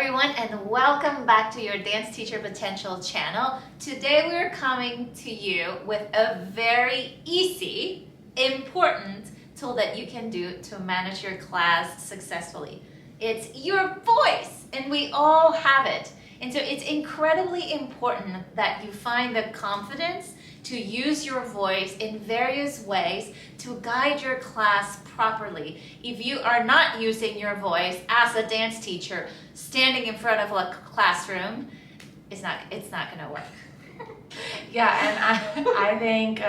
everyone, and welcome back to your Dance Teacher Potential channel. Today we're coming to you with a very easy, important tool that you can do to manage your class successfully. It's your voice, and we all have it. And so it's incredibly important that you find the confidence to use your voice in various ways to guide your class properly. If you are not using your voice as a dance teacher, standing in front of a classroom, it's not gonna work. Yeah, and I think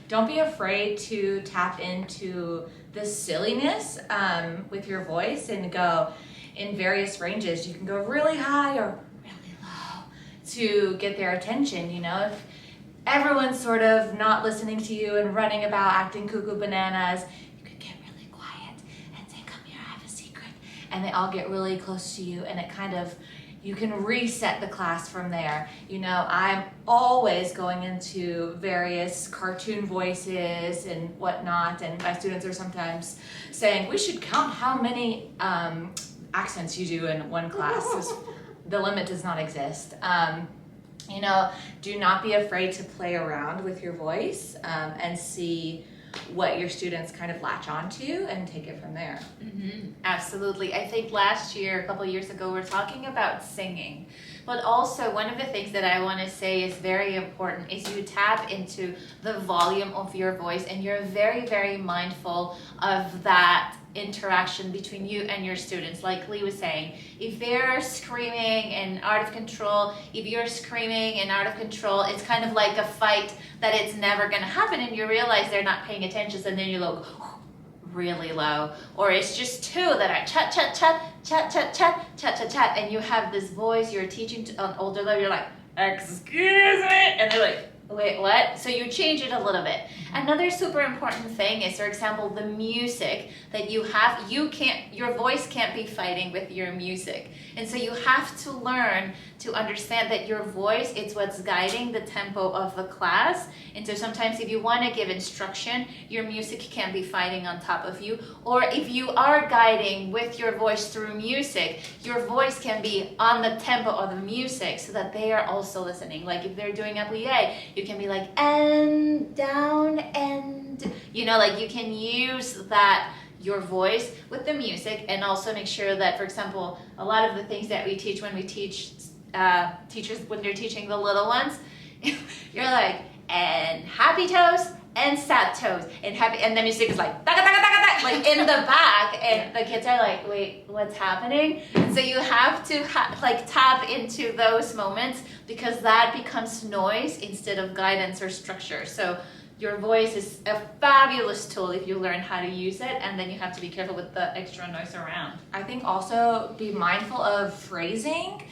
don't be afraid to tap into the silliness with your voice and go in various ranges. You can go really high or really low to get their attention. You know, if everyone's sort of not listening to you and running about acting cuckoo bananas, you could get really quiet and say, "Come here, I have a secret." And they all get really close to you, and it kind of, you can reset the class from there. You know, I'm always going into various cartoon voices and whatnot, and my students are sometimes saying, "We should count how many accents you do in one class." The limit does not exist. You know, do not be afraid to play around with your voice and see what your students kind of latch onto and take it from there. Absolutely. I think last year, a couple years ago, we were talking about singing. But also, one of the things that I want to say is very important is you tap into the volume of your voice, and you're very, very mindful of that interaction between you and your students. Like Lee was saying, if they're screaming and out of control, if you're screaming and out of control, it's kind of like a fight that it's never going to happen, and you realize they're not paying attention, and then you look really low, or it's just two that are chat chat chat chat chat chat chat chat chat, and you have this voice you're teaching to an older level, you're like, "Excuse me," and they're like, "Wait, what?" So you change it a little bit. Another super important thing is, for example, the music that you have. Your voice can't be fighting with your music. And so you have to learn to understand that your voice is what's guiding the tempo of the class. And so sometimes if you want to give instruction, your music can't be fighting on top of you. Or if you are guiding with your voice through music, your voice can be on the tempo of the music so that they are also listening. Like if they're doing a plie, you can be like, and down, and, you know, like you can use that, your voice with the music, and also make sure that, for example, a lot of the things that we teach when we teach teachers, when they're teaching the little ones, you're like, and happy toes and sad toes and happy, and the music is like taka, taka, taka, taka, like in the back, and the kids are like, "Wait, what's happening?" So you have to like tap into those moments, because that becomes noise instead of guidance or structure. So your voice is a fabulous tool if you learn how to use it, and then you have to be careful with the extra noise around. I think also be mindful of phrasing.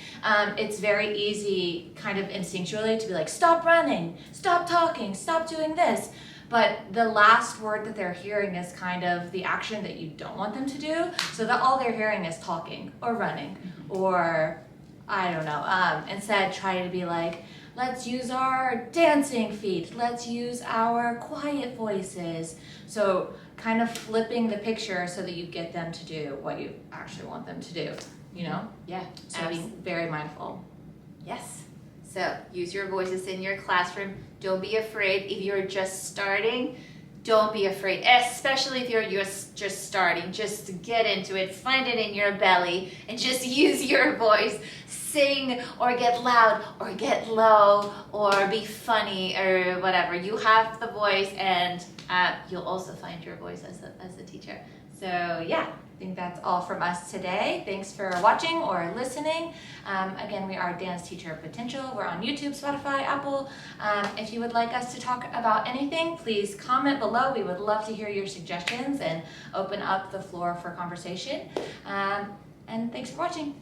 It's very easy kind of instinctually to be like, "Stop running, stop talking, stop doing this." But the last word that they're hearing is kind of the action that you don't want them to do, so that all they're hearing is talking or running or I don't know. Instead, try to be like, "Let's use our dancing feet. Let's use our quiet voices." So kind of flipping the picture so that you get them to do what you actually want them to do, you know? Yeah, So being very mindful. Yes. So use your voices in your classroom. Don't be afraid if you're just starting. Don't be afraid, especially if you're just starting. Just get into it, find it in your belly, and just use your voice. Sing or get loud or get low or be funny or whatever. You have the voice, and you'll also find your voice as a teacher. So yeah. I think that's all from us today. Thanks for watching or listening. Again, we are Dance Teacher Potential. We're on YouTube, Spotify, Apple. If you would like us to talk about anything, please comment below. We would love to hear your suggestions and open up the floor for conversation. And thanks for watching.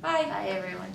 Bye. Bye, everyone.